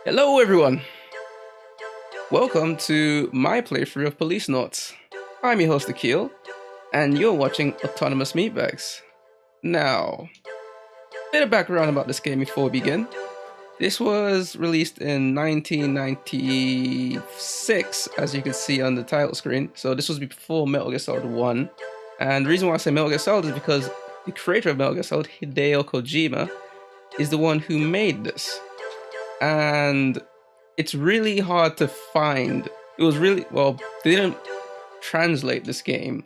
Hello everyone! Welcome to my playthrough of Policenauts. I'm your host Akil, and you're watching Autonomous Meatbags. Now, a bit of background about this game before we begin. This was released in 1996, as you can see on the title screen. So this was before Metal Gear Solid 1. And the reason why I say Metal Gear Solid is because the creator of Metal Gear Solid, Hideo Kojima, is the one who made this. And it's really hard to find. It was really, well, they didn't translate this game.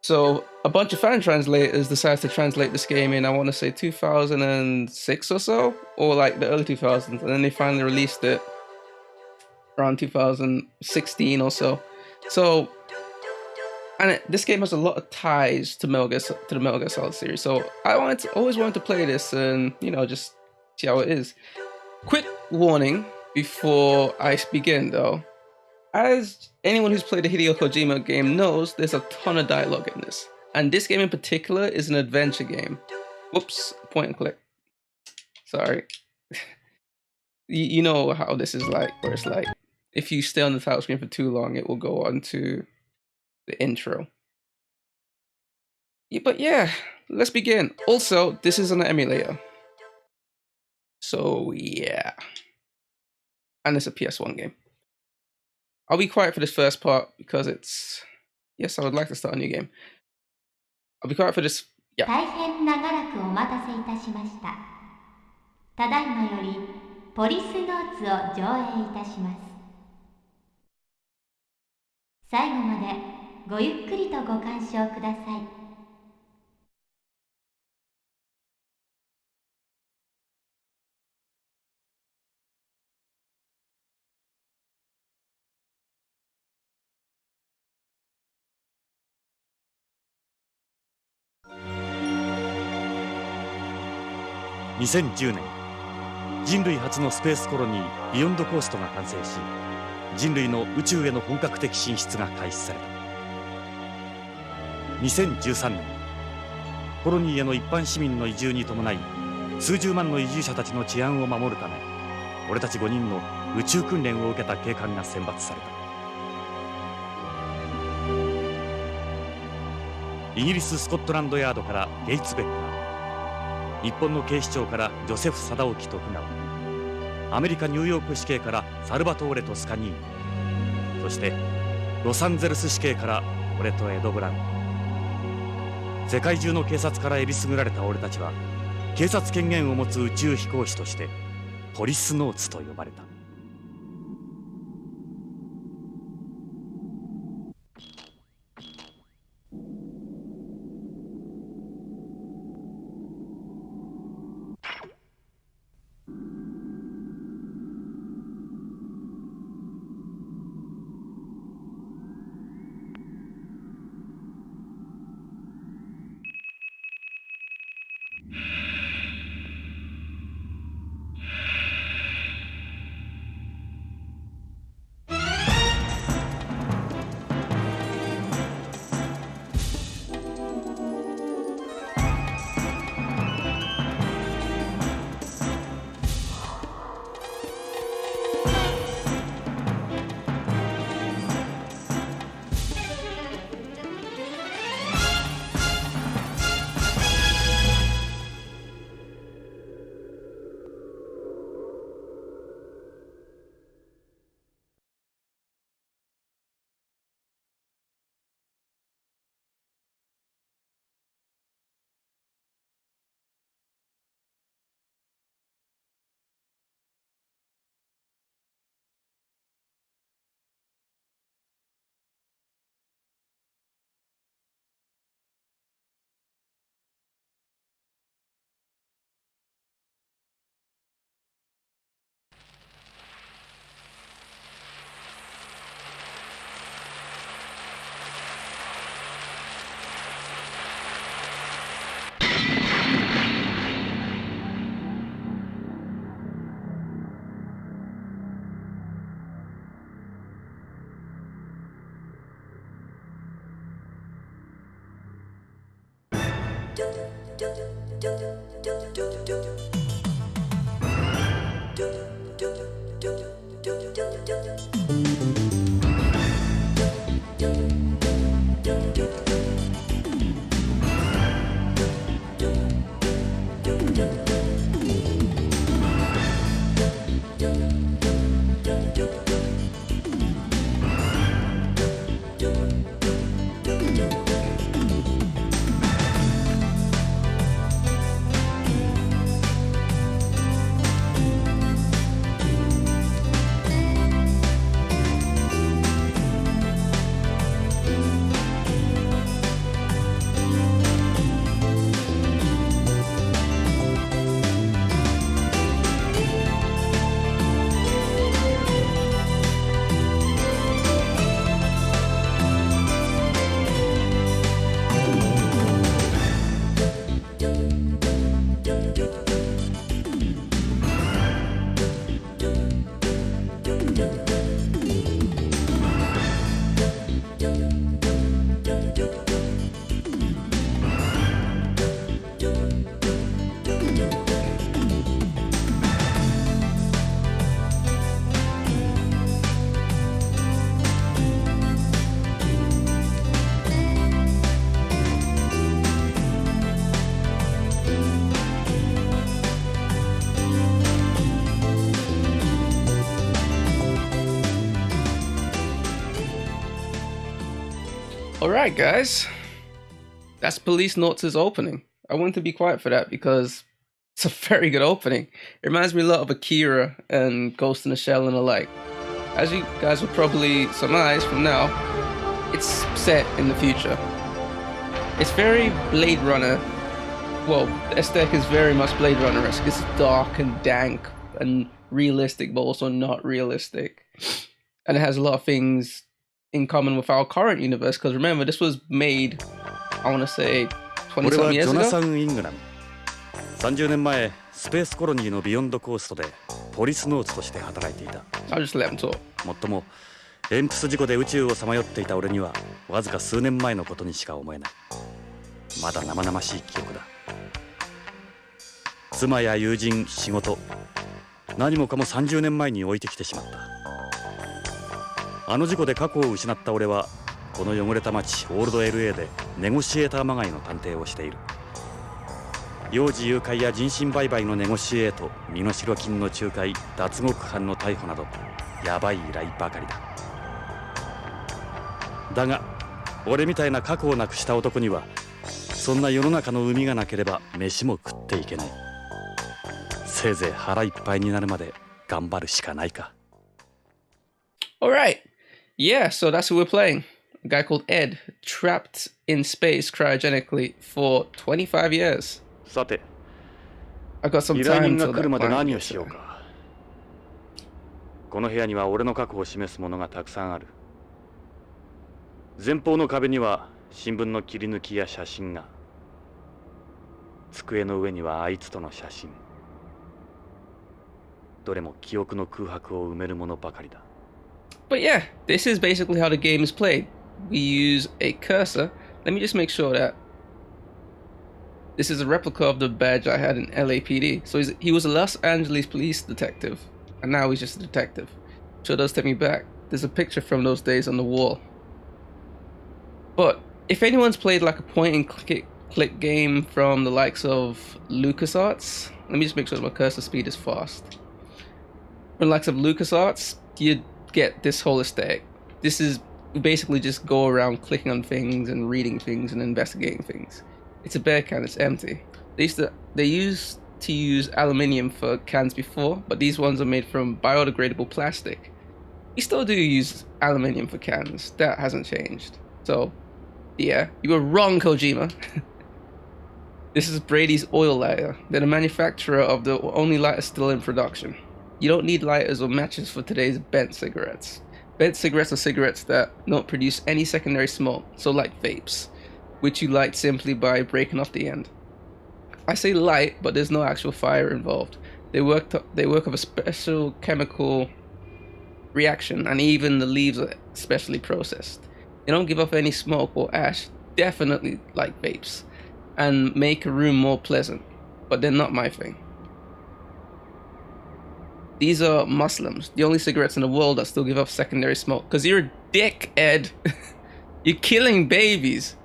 So a bunch of fan translators decided to translate this game in, I want to say 2006 or so, or like the early 2000s. And then they finally released it around 2016 or so. So, and this game has a lot of ties to the Metal Gear Solid series. So I always wanted to play this and, just see how it is. Quick warning before I begin though. As anyone who's played a Hideo Kojima game knows, there's a ton of dialogue in this. And this game in particular is an adventure game. Whoops, point and click. Sorry. You know how this is like, where it's like, if you stay on the title screen for too long, it will go on to the intro. Yeah, but yeah, let's begin. Also, this is on an emulator. So yeah. And it's a PS1 game. I'll be quiet for this first part because it's... Yes, I would like to start a new game. I'll be quiet for this... Yeah. 大変長らくお待たせいたしました。ただいまよりポリスノーツを上映いたします。最後までごゆっくりとご鑑賞ください。2010年、人類初のスペースコロニービヨンドコーストが完成し、人類の宇宙への本格的進出が開始された。2013年、コロニーへの一般市民の移住に伴い、数十万の移住者たちの治安を守るため、俺たち5人の宇宙訓練を受けた警官が選抜された。イギリス・スコットランドヤードからゲイツ・ベッカー、日本の警視庁からジョセフ・貞興徳川、アメリカ・ニューヨーク市警からサルバトーレ・トスカニーニ、そしてロサンゼルス市警から俺とエド・ブラウン。世界中の警察からえりすぐられた俺たちは、警察権限を持つ宇宙飛行士としてポリスノーツと呼ばれた。Alright guys, that's Policenauts' opening. I wanted to be quiet for that because it's a very good opening. It reminds me a lot of Akira and Ghost in the Shell and the like. As you guys will probably surmise from now, it's set in the future. It's very Blade Runner. Well, the aesthetic is very much Blade Runner-esque. It's dark and dank and realistic, but also not realistic. And it has a lot of things in common with our current universe, because remember, this was made, I want to say, 20-something years ago? 30年前、スペースコロニーのビヨンドコーストでポリスノーツとして働いていた。I'll just let him talk. もっとも、エンプス事故で宇宙をさまよっていた俺には、わずか数年前のことにしか思えない。まだ生々しい記憶だ。妻や友人、仕事、何もかも30年前に置いてきてしまった。あの事故で過去を失った俺はこの汚れた街オールド LA でネゴシエーターまがいの探偵をしている。幼児誘拐や人身売買のネゴシエート、身代金の仲介、脱獄犯の逮捕などヤバい依頼ばかりだ。だが俺みたいな過去をなくした男にはそんな世の中の海がなければ飯も食っていけない。せいぜい腹いっぱいになるまで頑張るしかないか。 Alright. Yeah, so that's who we're playing. A guy called Ed, trapped in space cryogenically for 25 years. さて、 I've got some 依頼 time 人 till が来る that まで planet 何を gets しよう there. か。この部屋には俺の過去を示すものがたくさんある。前方の壁には新聞の切り抜きや写真が。机の上にはあいつとの写真。どれも記憶の空白を埋めるものばかりだ。 But yeah, this is basically how the game is played. We use a cursor. Let me just make sure that this is a replica of the badge I had in LAPD. So he was a Los Angeles police detective, and now he's just a detective. So it does take me back. There's a picture from those days on the wall. But if anyone's played like a point and click game from the likes of LucasArts, let me just make sure that my cursor speed is fast. From the likes of LucasArts, you'd get this whole aesthetic. This is basically just go around clicking on things and reading things and investigating things. It's a bear can, it's empty. They used to use aluminium for cans before, but these ones are made from biodegradable plastic. We still do use aluminium for cans, that hasn't changed. So yeah, you were wrong, Kojima. This is Brady's oil lighter. They're the manufacturer of the only lighter still in production. You don't need lighters or matches for today's bent cigarettes. Bent cigarettes are cigarettes that don't produce any secondary smoke, so like vapes, which you light simply by breaking off the end. I say light, but there's no actual fire involved. They work of a special chemical reaction, and even the leaves are specially processed. They don't give off any smoke or ash, definitely like vapes, and make a room more pleasant, but they're not my thing. These are Muslims, the only cigarettes in the world that still give off secondary smoke. Because you're a dick, Ed. You're killing babies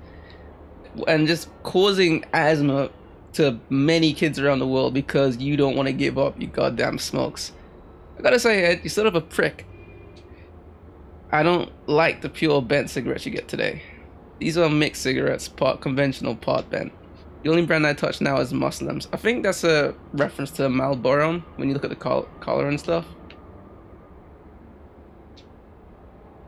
and just causing asthma to many kids around the world because you don't want to give up your goddamn smokes. I gotta say, Ed, you're sort of a prick. I don't like the pure bent cigarettes you get today. These are mixed cigarettes, part conventional, part bent. The only brand I touch now is Muslims. I think that's a reference to Marlboro when you look at the collar and stuff.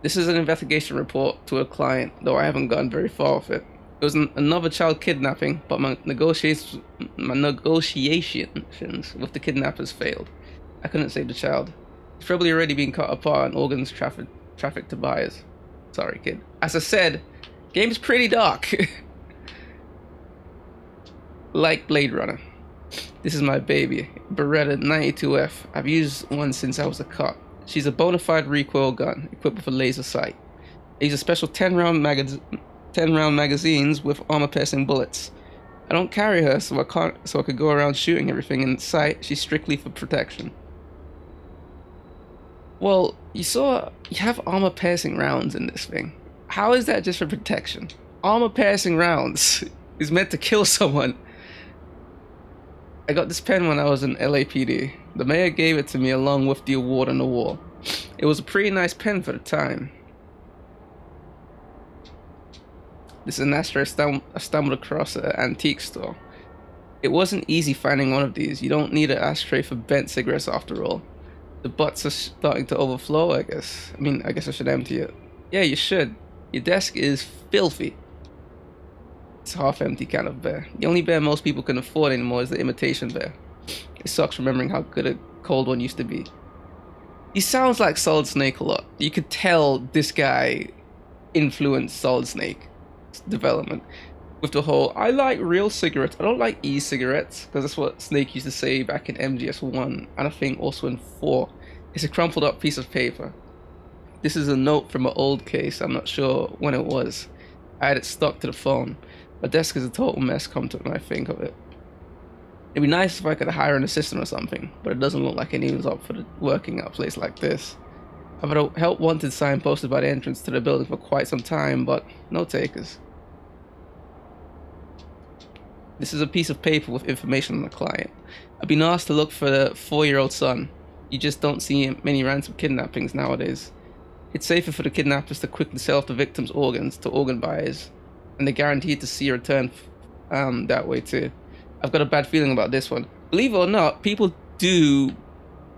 This is an investigation report to a client, though I haven't gotten very far with it. It was another child kidnapping, but my negotiations with the kidnappers failed. I couldn't save the child. He's probably already been cut apart and organs trafficked to buyers. Sorry, kid. As I said, game's pretty dark. Like Blade Runner. This is my baby, Beretta 92F. I've used one since I was a cop. She's a bona fide recoil gun, equipped with a laser sight. I use a special 10-round magazines with armor-piercing bullets. I don't carry her, so I could go around shooting everything in sight. She's strictly for protection. Well, you have armor-piercing rounds in this thing. How is that just for protection? Armor-piercing rounds is meant to kill someone. I got this pen when I was in LAPD. The mayor gave it to me along with the award on the wall. It was a pretty nice pen for the time. This is an ashtray I stumbled across at an antique store. It wasn't easy finding one of these. You don't need an ashtray for bent cigarettes after all. The butts are starting to overflow, I guess. I guess I should empty it. Yeah, you should. Your desk is filthy. It's half empty kind of beer. The only beer most people can afford anymore is the imitation beer. It sucks remembering how good a cold one used to be. He sounds like Solid Snake a lot. You could tell this guy influenced Solid Snake development with the whole, I like real cigarettes, I don't like e-cigarettes, because that's what Snake used to say back in MGS1 and I think also in 4. It's a crumpled up piece of paper. This is a note from an old case. I'm not sure when it was. I had it stuck to the phone. My desk is a total mess come to when I think of it. It'd be nice if I could hire an assistant or something, but it doesn't look like anyone's up for working at a place like this. I've had a help wanted sign posted by the entrance to the building for quite some time, but no takers. This is a piece of paper with information on the client. I've been asked to look for the 4-year-old son. You just don't see many ransom kidnappings nowadays. It's safer for the kidnappers to quickly sell off the victim's organs to organ buyers, and they're guaranteed to see a return that way too. I've got a bad feeling about this one. Believe it or not, people do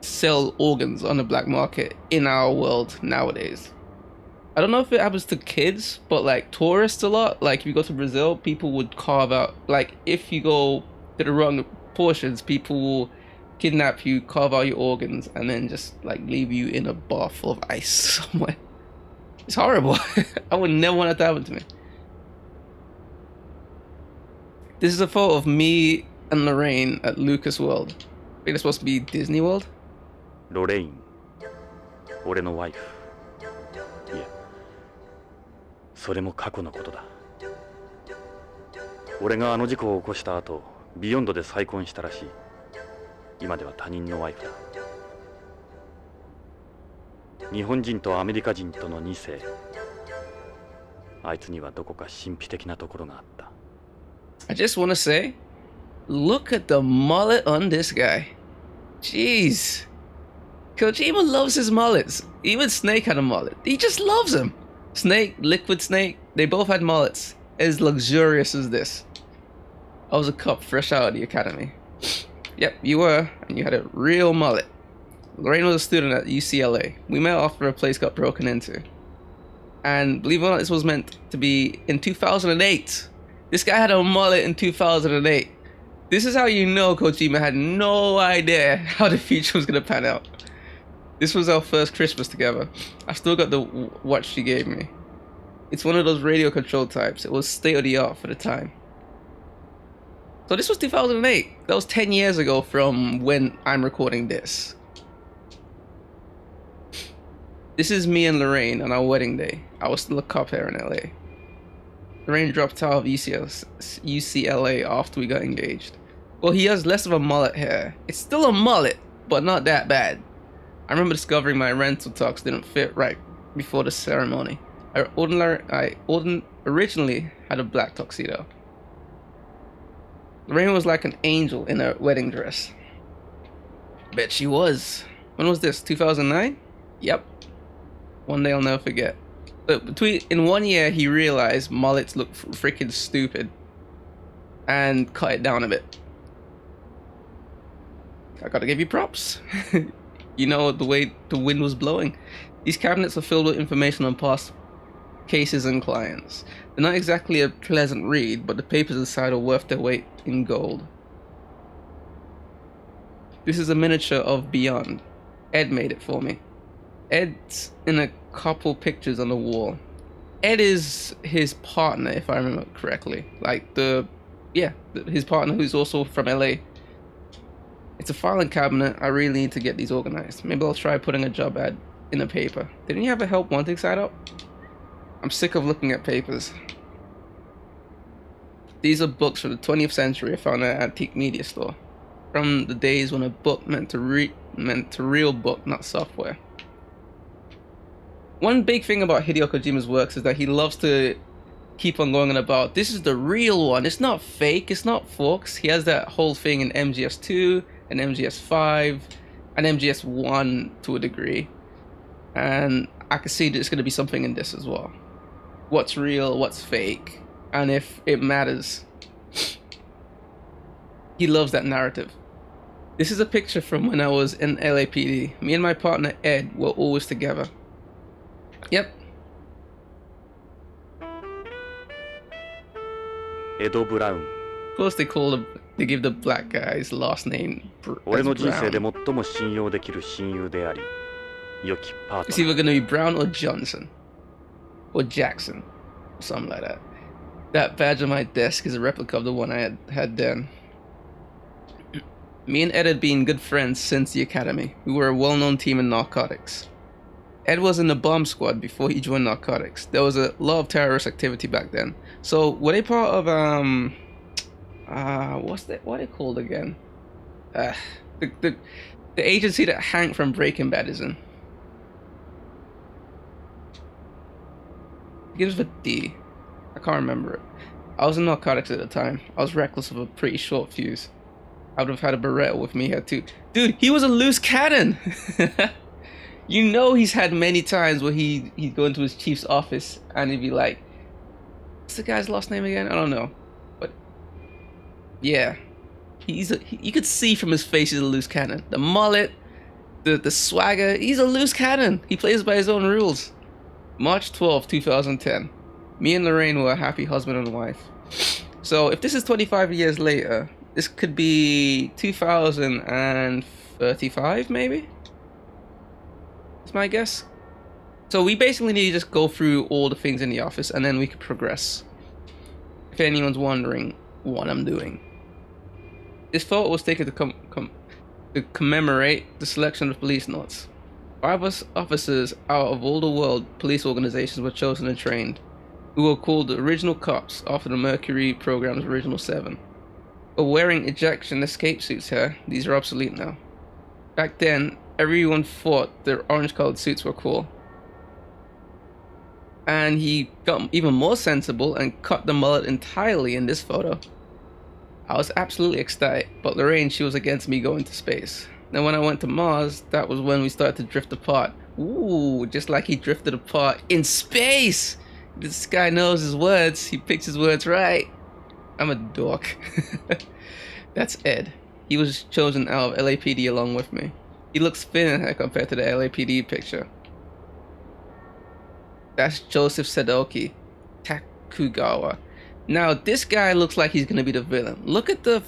sell organs on the black market in our world nowadays. I don't know if it happens to kids, but like tourists a lot. Like if you go to Brazil, people would carve out, like if you go to the wrong portions, people will kidnap you, carve out your organs, and then just like leave you in a bar full of ice somewhere. It's horrible. I would never want that to happen to me. This is a photo of me and Lorraine at Lucas World. I think it's supposed to be Disney World. Lorraine, 俺のワイフ。いや、それも過去のことだ。俺があの事故を起こした後、ビヨンドで再婚したらしい。今では他人のワイフだ。日本人とアメリカ人との2世。あいつにはどこか神秘的なところがあった。I just want to say, look at the mullet on this guy. Jeez. Kojima loves his mullets. Even Snake had a mullet. He just loves them. Snake, Liquid Snake, they both had mullets. As luxurious as this. I was a cop fresh out of the academy. Yep, you were, and you had a real mullet. Lorraine was a student at UCLA. We met after a place got broken into. And believe it or not, this was meant to be in 2008. This guy had a mullet in 2008. This is how you know Kojima had no idea how the future was going to pan out. This was our first Christmas together. I still got the watch she gave me. It's one of those radio control types. It was state of the art for the time. So this was 2008. That was 10 years ago from when I'm recording this. This is me and Lorraine on our wedding day. I was still a cop here in LA. Lorraine dropped out of UCLA after we got engaged. Well, he has less of a mullet here. It's still a mullet, but not that bad. I remember discovering my rental tux didn't fit right before the ceremony. I originally had a black tuxedo. Lorraine was like an angel in her wedding dress. Bet she was. When was this? 2009? Yep. One day I'll never forget. But in 1 year, he realized mullets look freaking stupid and cut it down a bit. I gotta give you props. You know, the way the wind was blowing. These cabinets are filled with information on past cases and clients. They're not exactly a pleasant read, but the papers inside are worth their weight in gold. This is a miniature of Beyond. Ed made it for me. Ed's in a couple pictures on the wall. Ed is his partner, if I remember correctly. Like his partner who's also from LA. It's a filing cabinet. I really need to get these organized. Maybe I'll try putting a job ad in a paper. Didn't you have a help wanting side up? I'm sick of looking at papers. These are books from the 20th century I found at an antique media store. From the days when a book meant to real book, not software. One big thing about Hideo Kojima's works is that he loves to keep on going on about, this is the real one, it's not fake, it's not Fox. He has that whole thing in MGS2 and MGS5 and MGS1 to a degree. And I can see there's going to be something in this as well. What's real, what's fake, and if it matters. He loves that narrative. This is a picture from when I was in LAPD. Me and my partner Ed were always together. Yep. Edo Brown. Of course they give the black guy's last name as 俺の人生で Brown. 最も信用できる親友であり、良きパート It's ナー。 either gonna be Brown or Johnson. Or Jackson. Or something like that. That badge on my desk is a replica of the one I had then. Me and Ed had been good friends since the academy. We were a well-known team in narcotics. Ed was in the bomb squad before he joined narcotics. There was a lot of terrorist activity back then. So were they part of what are they called again? The agency that Hank from Breaking Bad is in. It begins with D. I can't remember it. I was in narcotics at the time. I was reckless of a pretty short fuse. I would have had a Beretta with me here too. Dude, he was a loose cannon! You know he's had many times where he'd go into his chief's office and he'd be like, what's the guy's last name again? I don't know. But yeah. You could see from his face he's a loose cannon. The mullet, the swagger, he's a loose cannon. He plays by his own rules. March 12, 2010. Me and Lorraine were a happy husband and wife. So if this is 25 years later, this could be 2035 maybe? That's my guess. So we basically need to just go through all the things in the office and then we could progress. If anyone's wondering what I'm doing. This photo was taken to commemorate the selection of Policenauts. 5 officers out of all the world police organizations were chosen and trained, who were called the original cops after the Mercury program's original 7. But wearing ejection escape suits here, these are obsolete now. Back then, everyone thought their orange-colored suits were cool. And he got even more sensible and cut the mullet entirely in this photo. I was absolutely ecstatic, but Lorraine, she was against me going to space. Then when I went to Mars, that was when we started to drift apart. Ooh, just like he drifted apart in space! This guy knows his words, he picks his words right. I'm a dork. That's Ed. He was chosen out of LAPD along with me. He looks thin here compared to the LAPD picture. That's Joseph Sadoki Takugawa. Now this guy looks like he's gonna be the villain. Look at the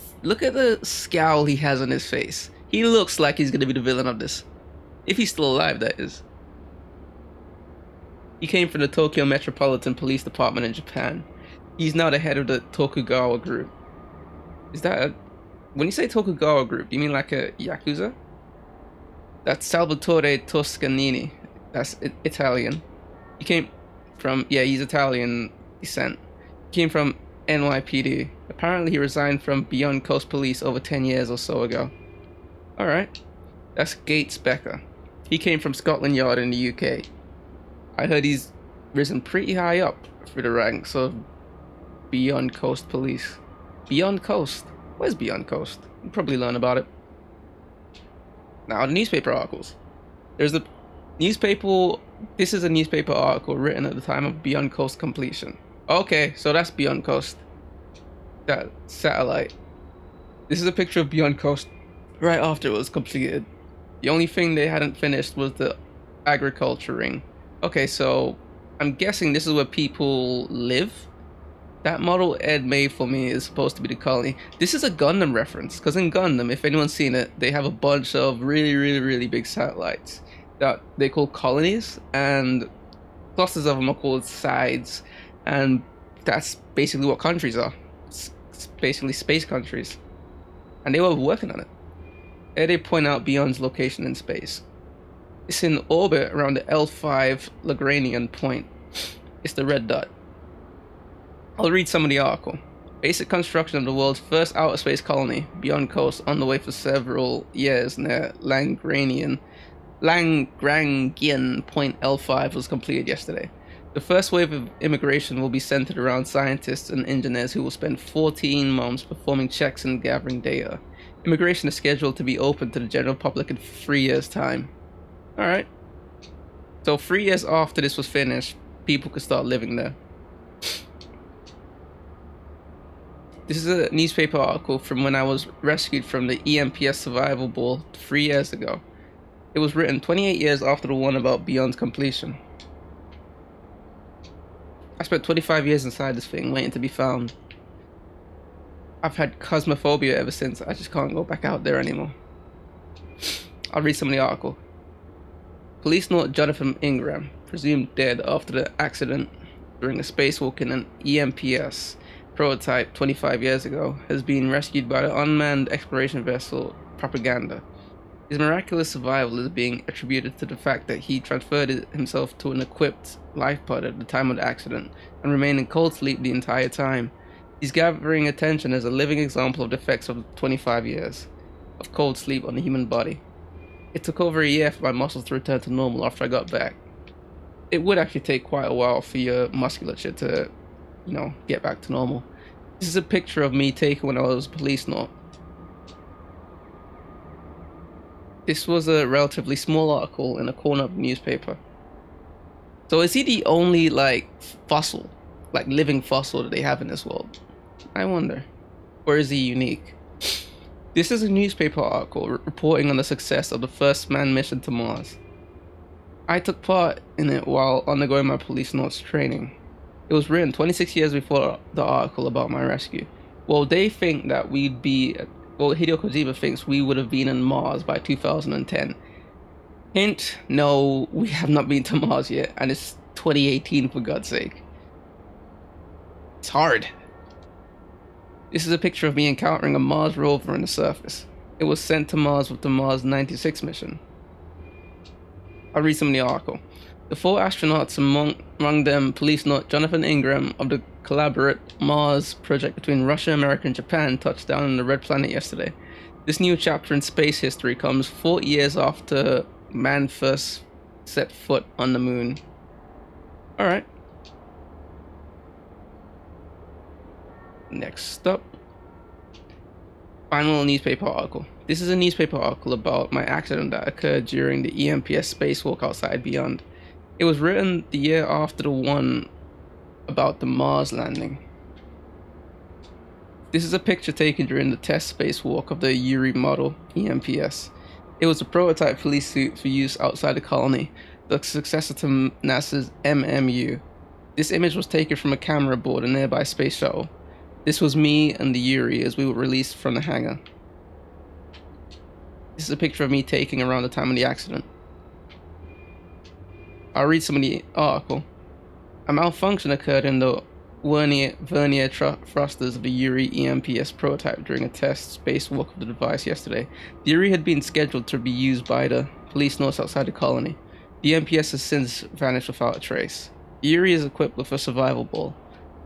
scowl he has on his face. He looks like he's gonna be the villain of this. If he's still alive, that is. He came from the Tokyo Metropolitan Police Department in Japan. He's now the head of the Tokugawa Group. Is that when you say Tokugawa Group, do you mean like a Yakuza? That's Salvatore Toscanini. That's Italian. He came from, yeah, he's Italian descent. He came from NYPD. Apparently he resigned from Beyond Coast Police over 10 years or so ago. Alright. That's Gates Becker. He came from Scotland Yard in the UK. I heard he's risen pretty high up through the ranks of Beyond Coast Police. Beyond Coast? Where's Beyond Coast? You'll probably learn about it. Now, the newspaper articles. There's a newspaper. This is a newspaper article written at the time of Beyond Coast completion. Okay, so that's Beyond Coast. That satellite. This is a picture of Beyond Coast right after it was completed. The only thing they hadn't finished was the agriculture ring. Okay, so I'm guessing this is where people live. That model Ed made for me is supposed to be the colony. This is a Gundam reference, because in Gundam, if anyone's seen it, they have a bunch of really big satellites that they call colonies, and clusters of them are called sides, and that's basically what countries are. It's basically space countries. And they were working on it. Here they point out Beyond's location in space. It's in orbit around the L5 Lagrangian point. It's the red dot. I'll read some of the article. Basic construction of the world's first outer space colony, Beyond Coast, on the way for several years near Lagrangian point L5 was completed yesterday. The first wave of immigration will be centered around scientists and engineers who will spend 14 months performing checks and gathering data. Immigration is scheduled to be open to the general public in 3 years' time. Alright. So 3 years after this was finished, people could start living there. This is a newspaper article from when I was rescued from the EMPS survival ball 3 years ago. It was written 28 years after the one about Beyond's completion. I spent 25 years inside this thing waiting to be found. I've had cosmophobia ever since. I just can't go back out there anymore. I'll read some of the article. Policenaut Jonathan Ingram, presumed dead after the accident during a spacewalk in an EMPS prototype 25 years ago, has been rescued by the unmanned exploration vessel Propaganda. His miraculous survival is being attributed to the fact that he transferred himself to an equipped life pod at the time of the accident and remained in cold sleep the entire time. He's gathering attention as a living example of the effects of 25 years of cold sleep on the human body. It took over a year for my muscles to return to normal after I got back. It would actually take quite a while for your musculature to, get back to normal. This is a picture of me taken when I was a Policenaut. This was a relatively small article in a corner of the newspaper. So is he the only, fossil, living fossil that they have in this world? I wonder. Or is he unique? This is a newspaper article reporting on the success of the first manned mission to Mars. I took part in it while undergoing my Policenauts training. It was written 26 years before the article about my rescue. Well, they think that Hideo Kojima thinks we would have been on Mars by 2010. Hint, no, we have not been to Mars yet, and it's 2018 for God's sake. It's hard. This is a picture of me encountering a Mars rover on the surface. It was sent to Mars with the Mars 96 mission. I'll read some of the article. The 4 astronauts, among them Policenaut Jonathan Ingram of the collaborate Mars project between Russia, America, and Japan, touched down on the Red Planet yesterday. This new chapter in space history comes 40 years after man first set foot on the moon. Alright. Next up, final newspaper article. This is a newspaper article about my accident that occurred during the EMPS spacewalk outside Beyond. It was written the year after the one about the Mars landing. This is a picture taken during the test spacewalk of the Yuri model EMPS. It was a prototype police suit for use outside the colony, the successor to NASA's MMU. This image was taken from a camera aboard a nearby space shuttle. This was me and the Yuri as we were released from the hangar. This is a picture of me taken around the time of the accident. I'll read some of the article. A malfunction occurred in the vernier thrusters of the Yuri EMPS prototype during a test spacewalk of the device yesterday. The Yuri had been scheduled to be used by the Policenauts outside the colony. The EMPS has since vanished without a trace. The Yuri is equipped with a survival ball.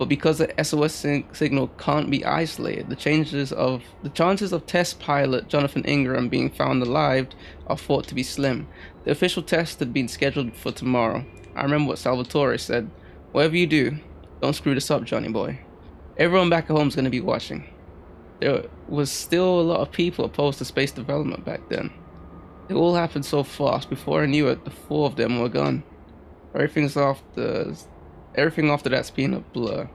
But because the SOS signal can't be isolated, the chances of test pilot Jonathan Ingram being found alive are thought to be slim. The official test had been scheduled for tomorrow. I remember what Salvatore said. Whatever you do, don't screw this up, Johnny boy. Everyone back at home is going to be watching. There was still a lot of people opposed to space development back then. It all happened so fast. Before I knew it, the 4 of them were gone. Everything after that's been a blur.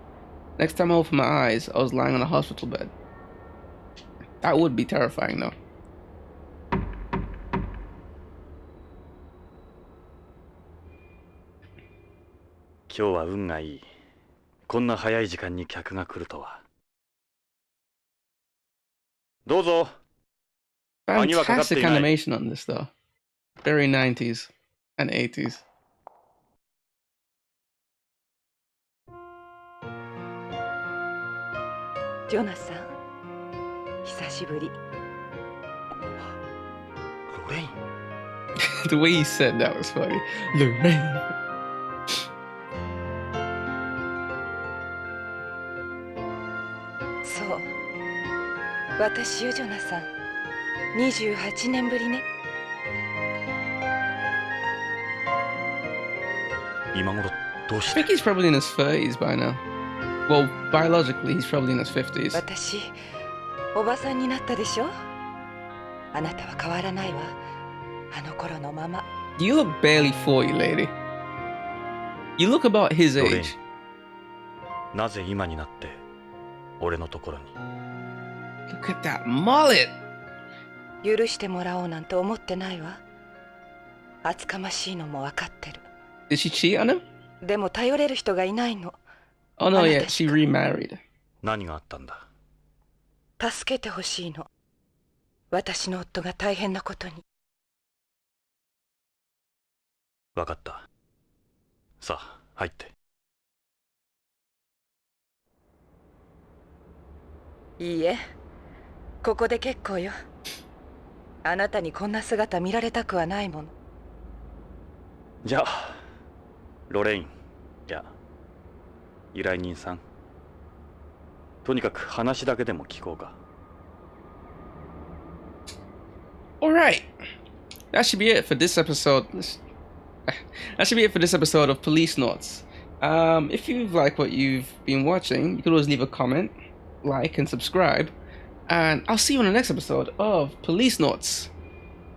Next time I opened my eyes, I was lying on a hospital bed. That would be terrifying, though. 今日は運がいい。こんな早い時間に客が来るとは。どうぞ。Fantastic animation on this, though. Very 90s and 80s. ジョナサン、久しぶり。ロレイン。The way he said that was funny. Lorraine. そう。私よ、ジョナサン。28年ぶりね。今頃どうし I て think he's probably in his 30s by now. Well, biologically, he's probably in his 50s. 私、おばさんになったでしょ。あなたは変わらないわ。あの頃のまま。You look barely 40, lady. You look about his age. なぜ今になって俺のところに。 Look at that mullet. 許してもらおうなんて思ってないわ。厚かましいのも分かってる。Did she cheat on him? でも頼れる人がいないの。 Oh no, yeah, she remarried. 何があったんだ。助けてほしいの。私の夫が大変なことに。わかった。さあ、入って。いいえ、ここで結構よ。あなたにこんな姿見られたくはないもの。じゃあ、ロレイン、いや、依頼人さん。とにかく話だけでも聞こうか。Alright. That should be it for this episode. That should be it for this episode of Policenauts. If you like what you've been watching, you could always leave a comment, like, and subscribe. And I'll see you on the next episode of Policenauts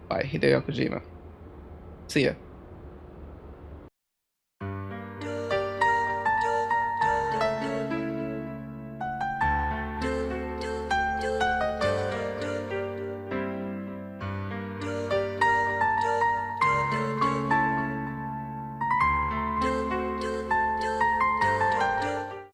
by Hideo Kojima. See ya.